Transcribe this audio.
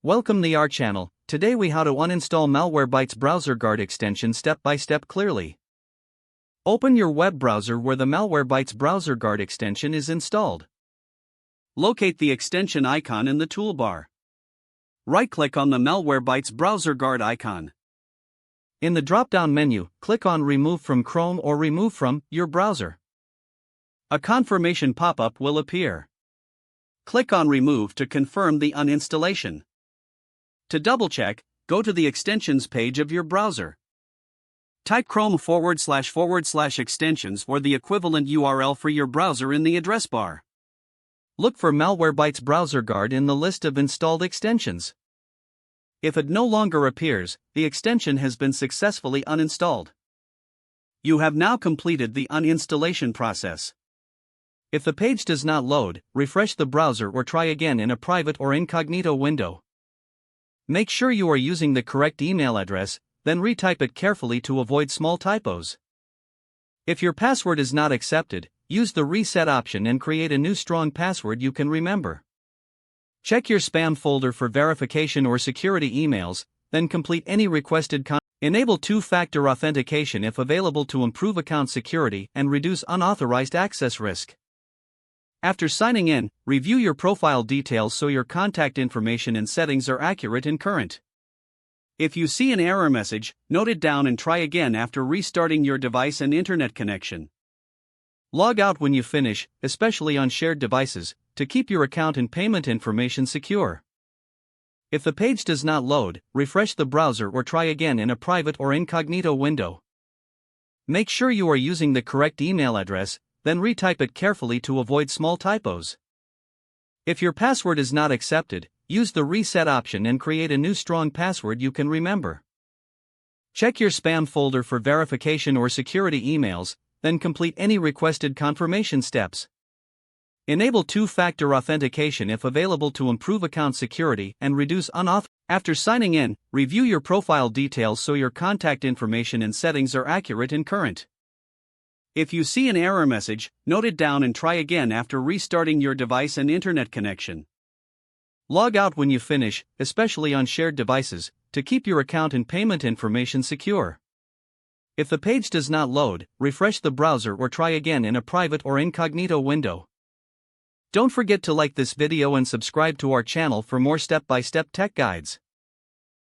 Welcome to our channel. Today we how to uninstall Malwarebytes Browser Guard extension step by step clearly. Open your web browser where the Malwarebytes Browser Guard extension is installed. Locate the extension icon in the toolbar. Right-click on the Malwarebytes Browser Guard icon. In the drop-down menu, click on Remove from Chrome or Remove from your browser. A confirmation pop-up will appear. Click on Remove to confirm the uninstallation. To double-check, go to the extensions page of your browser. Type Chrome//extensions or the equivalent URL for your browser in the address bar. Look for Malwarebytes Browser Guard in the list of installed extensions. If it no longer appears, the extension has been successfully uninstalled. You have now completed the uninstallation process. If the page does not load, refresh the browser or try again in a private or incognito window. Make sure you are using the correct email address, then retype it carefully to avoid small typos. If your password is not accepted, use the reset option and create a new strong password you can remember. Check your spam folder for verification or security emails, then complete any requested content. Enable two-factor authentication if available to improve account security and reduce unauthorized access risk. After signing in, review your profile details so your contact information and settings are accurate and current. If you see an error message, note it down and try again after restarting your device and internet connection. Log out when you finish, especially on shared devices, to keep your account and payment information secure. If the page does not load, refresh the browser or try again in a private or incognito window. Make sure you are using the correct email address, then retype it carefully to avoid small typos. If your password is not accepted, use the reset option and create a new strong password you can remember. Check your spam folder for verification or security emails, then complete any requested confirmation steps. Enable two-factor authentication if available to improve account security and reduce unauthorized. After signing in, review your profile details so your contact information and settings are accurate and current. If you see an error message, note it down and try again after restarting your device and internet connection. Log out when you finish, especially on shared devices, to keep your account and payment information secure. If the page does not load, refresh the browser or try again in a private or incognito window. Don't forget to like this video and subscribe to our channel for more step-by-step tech guides.